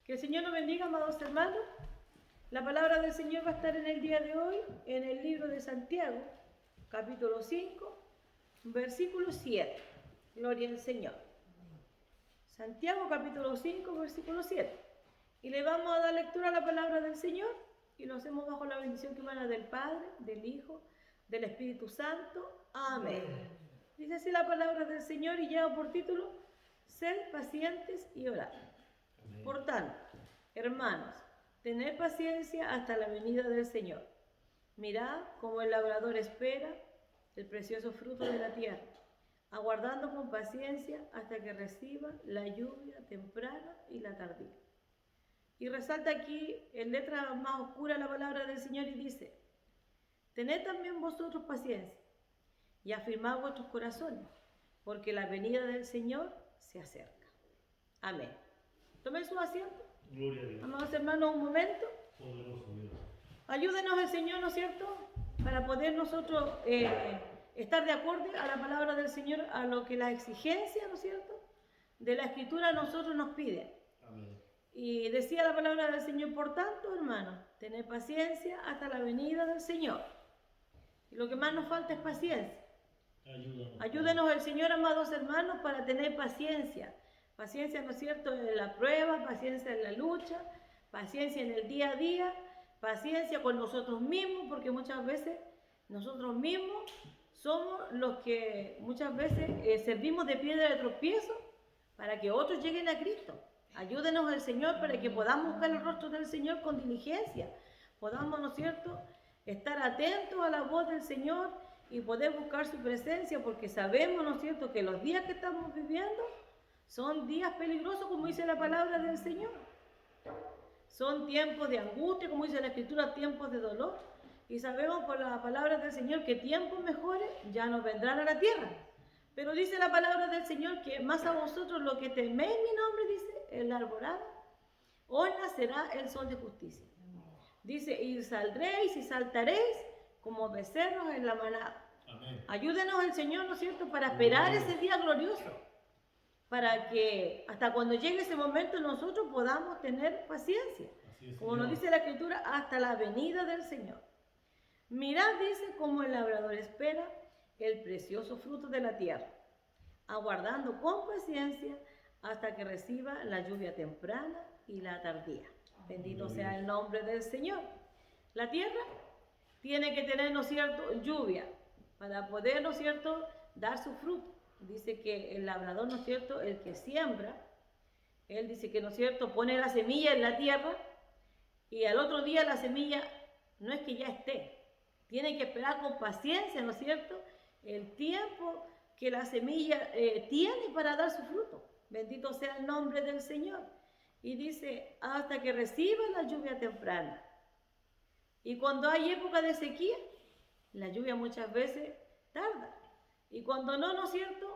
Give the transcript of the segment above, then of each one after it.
Que el Señor nos bendiga, amados hermanos. La palabra del Señor va a estar en el día de hoy en el libro de Santiago, capítulo 5, versículo 7. Gloria al Señor. Santiago, capítulo 5, versículo 7. Y le vamos a dar lectura a la palabra del Señor y lo hacemos bajo la bendición que emana del Padre, del Hijo, del Espíritu Santo. Amén. Dice así la palabra del Señor y lleva por título: Sed pacientes y orad. Por tanto, hermanos, tened paciencia hasta la venida del Señor. Mirad cómo el labrador espera el precioso fruto de la tierra, aguardando con paciencia hasta que reciba la lluvia temprana y la tardía. Y resalta aquí en letra más oscura la palabra del Señor y dice: tened también vosotros paciencia y afirmad vuestros corazones, porque la venida del Señor se acerca. Amén. Tomen su asiento. Gloria a Dios. Amados hermanos, un momento. Poderoso Dios. Ayúdenos el Señor, ¿no es cierto?, para poder nosotros estar de acuerdo a la palabra del Señor, a lo que la exigencia, ¿no es cierto?, de la Escritura a nosotros nos pide. Amén. Y decía la palabra del Señor: por tanto, hermanos, tened paciencia hasta la venida del Señor. Y lo que más nos falta es paciencia. Ayúdenos el Señor, amados hermanos, para tener paciencia. Paciencia, ¿no es cierto?, en la prueba, paciencia en la lucha, paciencia en el día a día, paciencia con nosotros mismos, porque muchas veces nosotros mismos somos los que muchas veces servimos de piedra de tropiezo para que otros lleguen a Cristo. Ayúdenos el Señor para que podamos buscar el rostro del Señor con diligencia, podamos, ¿no es cierto?, estar atentos a la voz del Señor y poder buscar su presencia, porque sabemos, ¿no es cierto?, que los días que estamos viviendo son días peligrosos, como dice la palabra del Señor. Son tiempos de angustia, como dice la Escritura, tiempos de dolor. Y sabemos por la palabra del Señor que tiempos mejores ya nos vendrán a la tierra. Pero dice la palabra del Señor que más a vosotros lo que teméis mi nombre, dice, en la alborada, hoy nacerá el sol de justicia. Dice: y saldréis y saltaréis como becerros en la manada. Amén. Ayúdenos el Señor, ¿no es cierto?, para esperar ese día glorioso, para que hasta cuando llegue ese momento nosotros podamos tener paciencia, como nos dice la Escritura, hasta la venida del Señor. Mirad, dice, como el labrador espera el precioso fruto de la tierra, aguardando con paciencia hasta que reciba la lluvia temprana y la tardía. Bendito sea el nombre del Señor. La tierra tiene que tener, ¿no es cierto?, lluvia para poder, ¿no es cierto?, dar su fruto. Dice que el labrador, ¿no es cierto?, el que siembra, él dice que, ¿no es cierto?, pone la semilla en la tierra y al otro día la semilla no es que ya esté, tiene que esperar con paciencia, ¿no es cierto?, el tiempo que la semilla tiene para dar su fruto. Bendito sea el nombre del Señor. Y dice: hasta que reciba la lluvia temprana. Y cuando hay época de sequía, la lluvia muchas veces tarda. Y cuando no, ¿no es cierto?,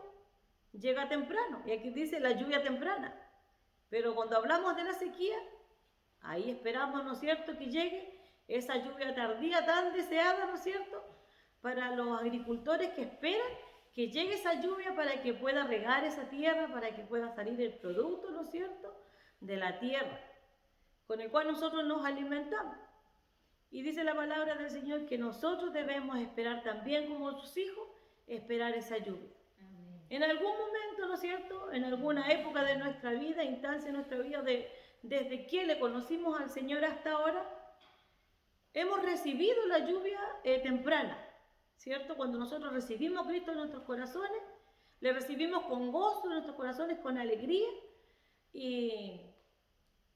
llega temprano. Y aquí dice la lluvia temprana. Pero cuando hablamos de la sequía, ahí esperamos, ¿no es cierto?, que llegue esa lluvia tardía tan deseada, ¿no es cierto?, para los agricultores que esperan que llegue esa lluvia para que pueda regar esa tierra, para que pueda salir el producto, ¿no es cierto?, de la tierra, con el cual nosotros nos alimentamos. Y dice la palabra del Señor que nosotros debemos esperar también, como sus hijos, esperar esa lluvia. Amén. En algún momento, ¿no es cierto?, en alguna época de nuestra vida, instancia de nuestra vida, desde que le conocimos al Señor hasta ahora, hemos recibido la lluvia temprana, ¿cierto? Cuando nosotros recibimos a Cristo en nuestros corazones, le recibimos con gozo en nuestros corazones, con alegría, y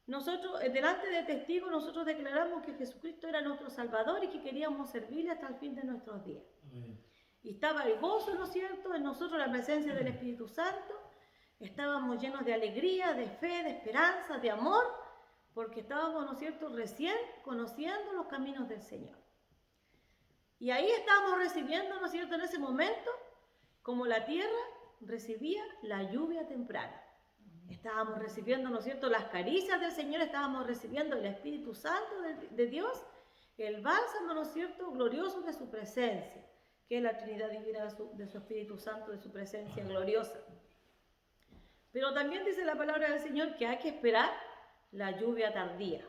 nosotros, delante de testigos, nosotros declaramos que Jesucristo era nuestro Salvador y que queríamos servirle hasta el fin de nuestros días. Amén. Y estaba el gozo, ¿no es cierto?, en nosotros, la presencia del Espíritu Santo. Estábamos llenos de alegría, de fe, de esperanza, de amor, porque estábamos, ¿no es cierto?, recién conociendo los caminos del Señor. Y ahí estábamos recibiendo, ¿no es cierto?, en ese momento, como la tierra recibía la lluvia temprana. Estábamos recibiendo, ¿no es cierto?, las caricias del Señor, estábamos recibiendo el Espíritu Santo de Dios, el bálsamo, ¿no es cierto?, glorioso de su presencia, que es la Trinidad divina de su Espíritu Santo, de su presencia gloriosa. Pero también dice la palabra del Señor que hay que esperar la lluvia tardía.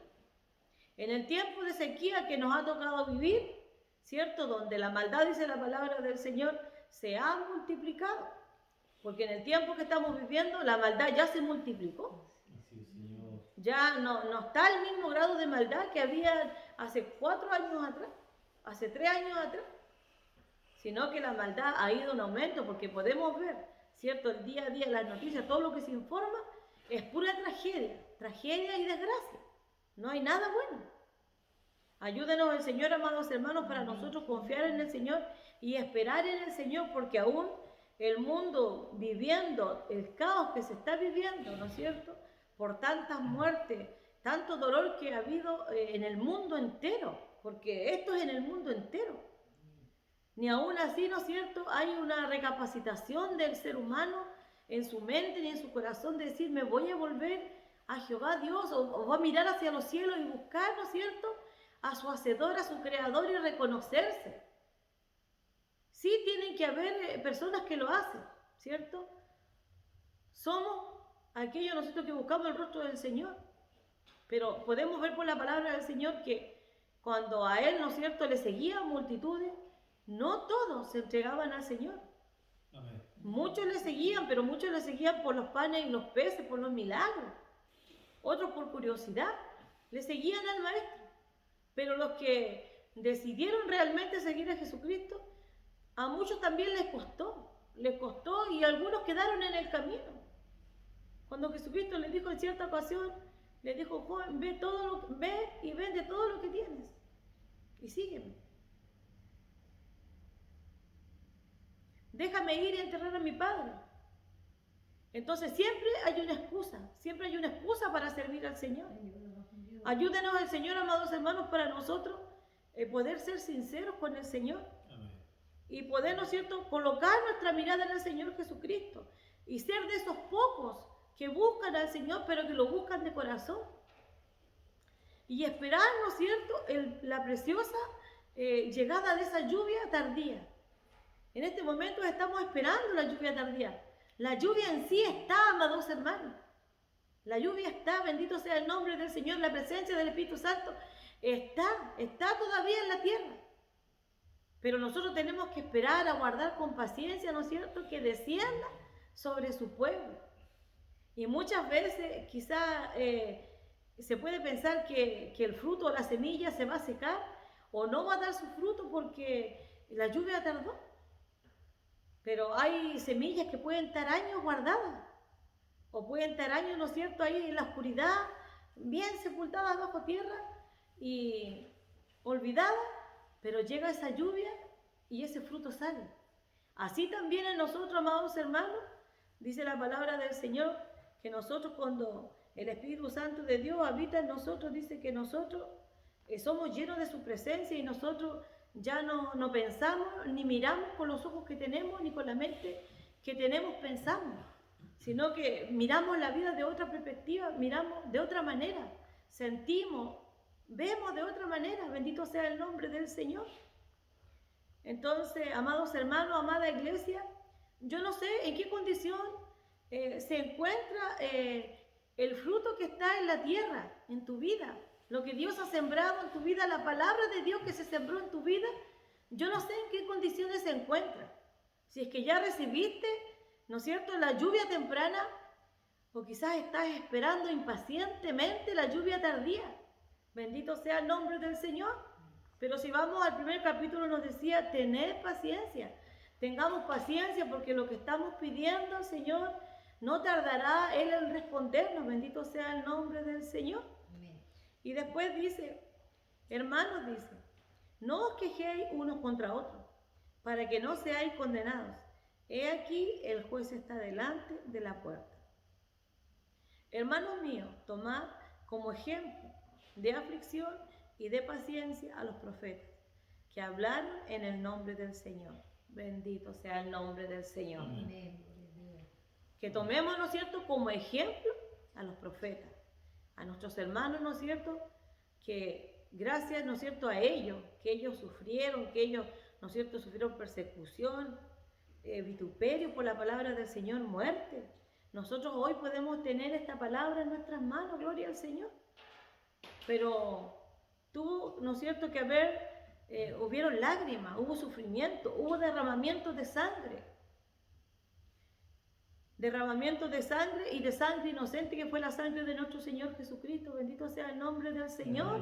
En el tiempo de sequía que nos ha tocado vivir, ¿cierto? Donde la maldad, dice la palabra del Señor, se ha multiplicado. Porque en el tiempo que estamos viviendo, la maldad ya se multiplicó. Ya no está al mismo grado de maldad que había hace 4 años atrás, hace 3 años atrás, sino que la maldad ha ido en aumento, porque podemos ver, ¿cierto? El día a día, las noticias, todo lo que se informa es pura tragedia y desgracia. No hay nada bueno. Ayúdenos el Señor, amados hermanos, para nosotros confiar en el Señor y esperar en el Señor, porque aún el mundo viviendo el caos que se está viviendo, ¿no es cierto?, por tantas muertes, tanto dolor que ha habido en el mundo entero, porque esto es en el mundo entero. Ni aún así, ¿no es cierto?, hay una recapacitación del ser humano en su mente ni en su corazón de decir, me voy a volver a Jehová Dios, o voy a mirar hacia los cielos y buscar, ¿no es cierto?, a su hacedor, a su creador, y reconocerse. Sí tienen que haber personas que lo hacen, ¿cierto? Somos aquellos nosotros que buscamos el rostro del Señor, pero podemos ver por la palabra del Señor que cuando a Él, ¿no es cierto?, le seguían multitudes, no todos se entregaban al Señor. Amén. Muchos le seguían, pero muchos le seguían por los panes y los peces, por los milagros. Otros por curiosidad, le seguían al Maestro. Pero los que decidieron realmente seguir a Jesucristo, a muchos también les costó y algunos quedaron en el camino. Cuando Jesucristo les dijo en cierta ocasión, les dijo, joven, ve y vende todo lo que tienes y sígueme. Déjame ir y enterrar a mi padre. Entonces siempre hay una excusa para servir al Señor. Ayúdenos el Señor, amados hermanos, para nosotros poder ser sinceros con el Señor. Amén. Y poder, ¿no es cierto?, colocar nuestra mirada en el Señor Jesucristo y ser de esos pocos que buscan al Señor, pero que lo buscan de corazón. Y esperar, ¿no es cierto?, la preciosa llegada de esa lluvia tardía. En este momento estamos esperando la lluvia tardía. La lluvia en sí está, amados hermanos. La lluvia está, bendito sea el nombre del Señor, la presencia del Espíritu Santo está todavía en la tierra. Pero nosotros tenemos que esperar, aguardar con paciencia, ¿no es cierto?, que descienda sobre su pueblo. Y muchas veces quizá se puede pensar que el fruto o la semilla se va a secar o no va a dar su fruto porque la lluvia tardó. Pero hay semillas que pueden estar años guardadas. O pueden estar años, ¿no es cierto?, ahí en la oscuridad, bien sepultadas bajo tierra y olvidadas, pero llega esa lluvia y ese fruto sale. Así también en nosotros, amados hermanos, dice la palabra del Señor, que nosotros cuando el Espíritu Santo de Dios habita en nosotros, dice que nosotros somos llenos de su presencia y nosotros ya no pensamos ni miramos con los ojos que tenemos ni con la mente que tenemos pensamos, sino que miramos la vida de otra perspectiva, miramos de otra manera, sentimos, vemos de otra manera, bendito sea el nombre del Señor. Entonces, amados hermanos, amada iglesia, yo no sé en qué condición se encuentra el fruto que está en la tierra, en tu vida, lo que Dios ha sembrado en tu vida, la palabra de Dios que se sembró en tu vida, yo no sé en qué condiciones se encuentra. Si es que ya recibiste, ¿no es cierto?, la lluvia temprana, o quizás estás esperando impacientemente la lluvia tardía. Bendito sea el nombre del Señor. Pero si vamos al primer capítulo nos decía, tened paciencia. Tengamos paciencia porque lo que estamos pidiendo al Señor no tardará Él en respondernos. Bendito sea el nombre del Señor. Amén. Y después dice, hermanos, dice, no os quejéis unos contra otros, para que no seáis condenados. He aquí, el juez está delante de la puerta. Hermanos míos, tomad como ejemplo de aflicción y de paciencia a los profetas, que hablaron en el nombre del Señor. Bendito sea el nombre del Señor. Amén. Que tomemos, ¿no es cierto?, como ejemplo a los profetas, a nuestros hermanos, ¿no es cierto?, que gracias, ¿no es cierto?, a ellos, que ellos sufrieron, que ellos, ¿no es cierto?, sufrieron persecución, vituperio por la palabra del Señor, muerte. Nosotros hoy podemos tener esta palabra en nuestras manos, gloria al Señor. Pero tuvo, ¿no es cierto?, que hubieron lágrimas, hubo sufrimiento, hubo derramamiento de sangre. Derramamiento de sangre y de sangre inocente, que fue la sangre de nuestro Señor Jesucristo. Bendito sea el nombre del Señor.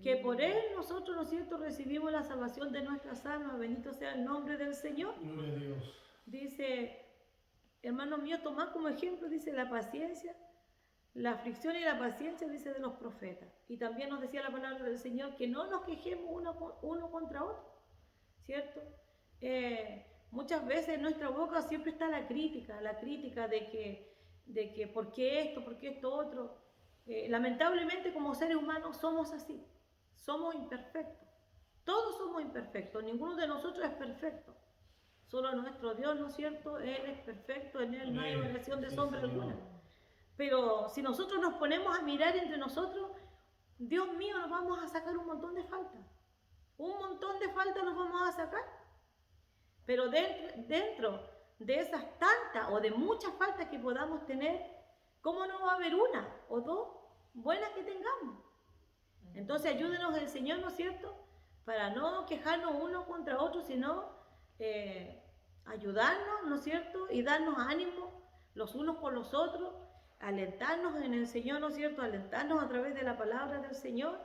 Que por Él nosotros, ¿no es cierto?, recibimos la salvación de nuestras almas. Bendito sea el nombre del Señor. Gloria a Dios. Dice, hermano mío, tomad como ejemplo, dice, la paciencia, la aflicción y la paciencia, dice, de los profetas. Y también nos decía la palabra del Señor que no nos quejemos uno contra otro, ¿cierto? Muchas veces en nuestra boca siempre está la crítica de que ¿por qué esto, por qué esto otro? Lamentablemente como seres humanos somos así, somos imperfectos, todos somos imperfectos, ninguno de nosotros es perfecto, solo nuestro Dios, ¿no es cierto? Él es perfecto, en Él no hay variación de sombra alguna. Pero si nosotros nos ponemos a mirar entre nosotros, Dios mío, nos vamos a sacar un montón de faltas, nos vamos a sacar. Pero dentro de esas tantas o de muchas faltas que podamos tener, ¿cómo no va a haber una o dos buenas que tengamos? Entonces ayúdenos el Señor, ¿no es cierto?, para no quejarnos uno contra otro, sino ayudarnos, ¿no es cierto?, y darnos ánimo los unos con los otros, alentarnos en el Señor, ¿no es cierto?, alentarnos a través de la palabra del Señor,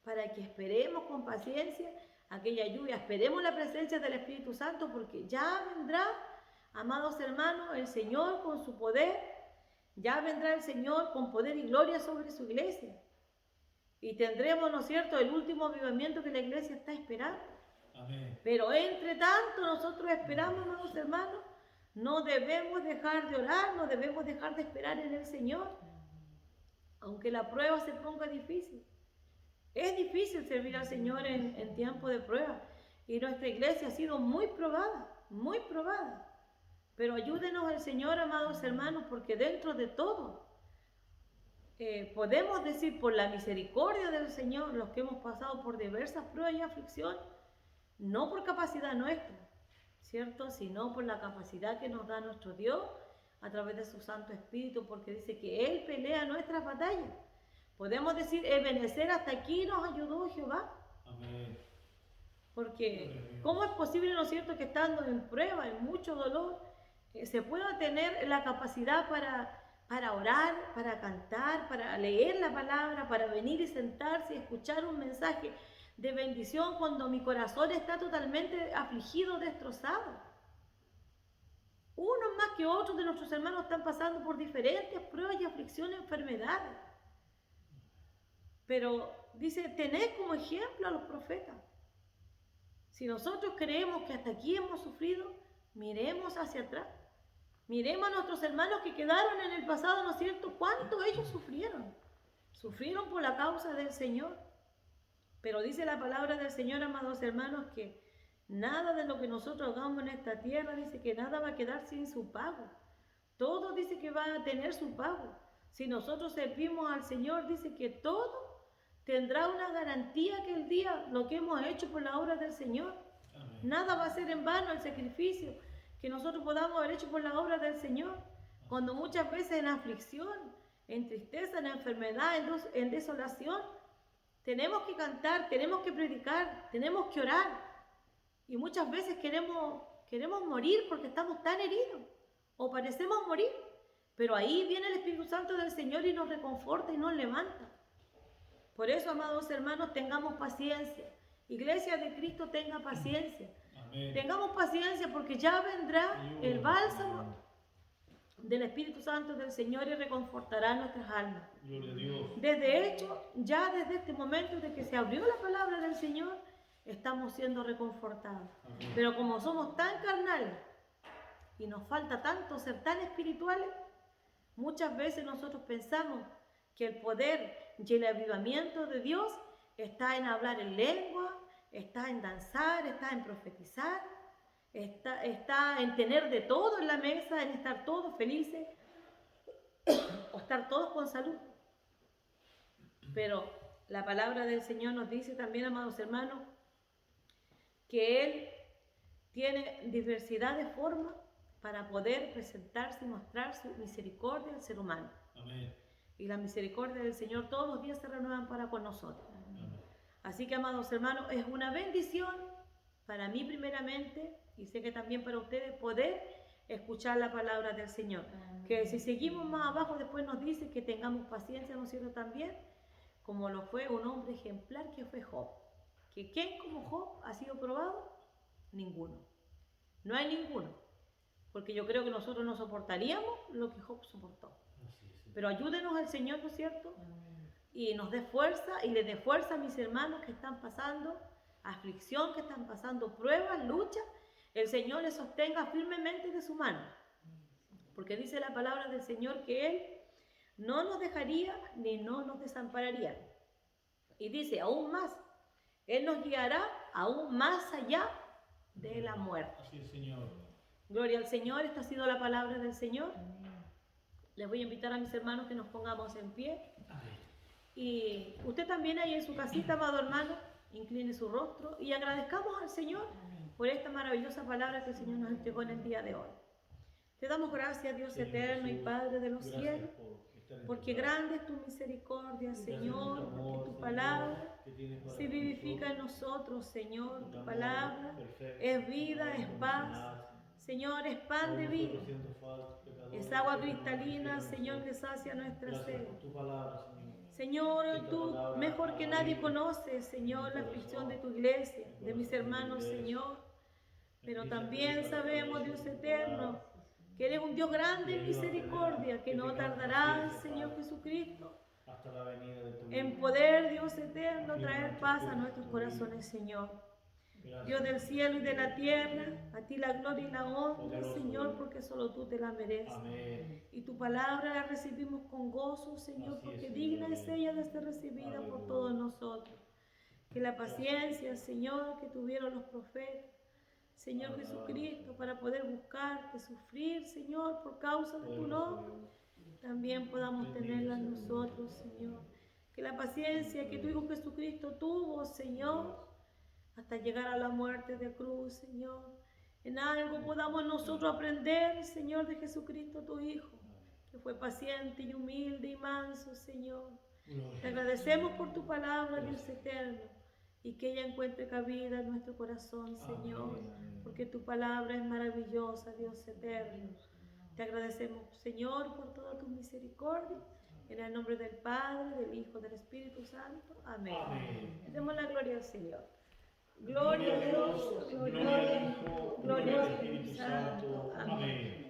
para que esperemos con paciencia aquella lluvia, esperemos la presencia del Espíritu Santo, porque ya vendrá, amados hermanos, el Señor con su poder, ya vendrá el Señor con poder y gloria sobre su iglesia, y tendremos, ¿no es cierto?, el último avivamiento que la iglesia está esperando. Amén. Pero entre tanto nosotros esperamos, amados hermanos, no debemos dejar de orar, no debemos dejar de esperar en el Señor, aunque la prueba se ponga difícil. Es difícil servir al Señor en tiempo de prueba, y nuestra iglesia ha sido muy probada, pero ayúdenos el Señor, amados hermanos, porque dentro de todo podemos decir, por la misericordia del Señor, los que hemos pasado por diversas pruebas y aflicciones, no por capacidad nuestra, ¿cierto?, sino por la capacidad que nos da nuestro Dios a través de su Santo Espíritu, porque dice que Él pelea nuestras batallas. Podemos decir, Ebenecer, hasta aquí nos ayudó Jehová. Amén. Porque, ¿cómo es posible, ¿no es cierto?, que estando en prueba, en mucho dolor, se pueda tener la capacidad para orar, para cantar, para leer la palabra, para venir y sentarse y escuchar un mensaje de bendición cuando mi corazón está totalmente afligido, destrozado? Unos más que otros de nuestros hermanos están pasando por diferentes pruebas y aflicciones, enfermedades. Pero dice, tened como ejemplo a los profetas. Si nosotros creemos que hasta aquí hemos sufrido, miremos hacia atrás. Miremos a nuestros hermanos que quedaron en el pasado, ¿no es cierto?, cuánto ellos sufrieron. Sufrieron por la causa del Señor. Pero dice la palabra del Señor, amados hermanos, que nada de lo que nosotros hagamos en esta tierra, dice que nada va a quedar sin su pago. Todo dice que va a tener su pago. Si nosotros servimos al Señor, dice que todo tendrá una garantía, que el día, lo que hemos hecho por la obra del Señor. Amén. Nada va a ser en vano el sacrificio que nosotros podamos haber hecho por la obra del Señor. Cuando muchas veces en aflicción, en tristeza, en enfermedad, en desolación, tenemos que cantar, tenemos que predicar, tenemos que orar. Y muchas veces queremos morir porque estamos tan heridos, o parecemos morir. Pero ahí viene el Espíritu Santo del Señor y nos reconforta y nos levanta. Por eso, amados hermanos, tengamos paciencia. Iglesia de Cristo, tenga paciencia. Amén. Tengamos paciencia, porque ya vendrá el bálsamo del Espíritu Santo del Señor y reconfortará nuestras almas. Gloria a Dios. Desde este momento de que se abrió la palabra del Señor, estamos siendo reconfortados. Amén. Pero como somos tan carnales y nos falta tanto ser tan espirituales, muchas veces nosotros pensamos que el poder y el avivamiento de Dios está en hablar en lengua, está en danzar, está en profetizar, está en tener de todo en la mesa, en estar todos felices o estar todos con salud. Pero la palabra del Señor nos dice también, amados hermanos, que Él tiene diversidad de formas para poder presentarse y mostrar su misericordia al ser humano. Amén. Y la misericordia del Señor todos los días se renuevan para con nosotros. Amén. Así que, amados hermanos, es una bendición para mí primeramente, y sé que también para ustedes, poder escuchar la palabra del Señor. Que si seguimos más abajo, después nos dice que tengamos paciencia, ¿no es cierto? También, como lo fue un hombre ejemplar que fue Job. Que ¿quién como Job ha sido probado? Ninguno. No hay ninguno. Porque yo creo que nosotros no soportaríamos lo que Job soportó. Así es. Pero ayúdenos al Señor, ¿no es cierto? Y nos dé fuerza y les dé fuerza a mis hermanos que están pasando aflicción, que están pasando pruebas, luchas. El Señor les sostenga firmemente de su mano. Porque dice la palabra del Señor que Él no nos dejaría ni no nos desampararía. Y dice aún más, Él nos guiará aún más allá de la muerte. Así es, Señor. Gloria al Señor, esta ha sido la palabra del Señor. Les voy a invitar a mis hermanos que nos pongamos en pie. Y usted también ahí en su casita, amado hermano, incline su rostro y agradezcamos al Señor por esta maravillosa palabra que el Señor nos entregó en el día de hoy. Te damos gracias, Dios Señor eterno Jesús, y Padre de los gracias cielos, por estar en porque tu casa. grande es tu misericordia, Gracias Señor, por tu amor, porque tu Señor, palabra que tienes para se vivifica en nosotros. nosotros, Señor. Tu Tu amor palabra perfecto, es vida, amor es paz. incondicional. Señor, es pan de Aún vida. nosotros siendo falsos, pecadores, Es agua que nos cristalina, justifica Señor, que nosotros. sacia nuestra Gracias sed. por tu palabra, Señor. Señor, Que esta tú palabra mejor que haga nadie vivir conoces, Señor, la aflicción de tu iglesia, de mis hermanos, Señor. Pero también sabemos, Dios eterno, que eres un Dios grande en misericordia, que no tardará, Señor Jesucristo, hasta la venida de tu en poder, Dios eterno, traer paz a nuestros corazones, Señor. Dios del cielo y de la tierra, a ti la gloria y la honra, Señor, porque solo tú te la mereces. Amén. Y tu palabra la recibimos con gozo, Señor, Así es, porque Señor. digna es ella de ser recibida por Aleluya. todos nosotros. Que la paciencia, Señor, que tuvieron los profetas, Señor Alabado Jesucristo, sea. para poder buscarte, sufrir, Señor, por causa de tu Poderoso nombre, Dios. también podamos Bendito tenerla en sea nosotros, Señor. Que la paciencia que tu Hijo Jesucristo tuvo, Señor, hasta llegar a la muerte de cruz, Señor. En algo podamos nosotros aprender, Señor, de Jesucristo, tu Hijo, que fue paciente y humilde y manso, Señor. Te agradecemos por tu palabra, Dios eterno, y que ella encuentre cabida en nuestro corazón, Señor, porque tu palabra es maravillosa, Dios eterno. Te agradecemos, Señor, por toda tu misericordia. En el nombre del Padre, del Hijo, del Espíritu Santo. Amén. Amén. Demos la gloria al Señor. Gloria a Dios, gloria al Hijo, gloria al Espíritu Santo. Amén.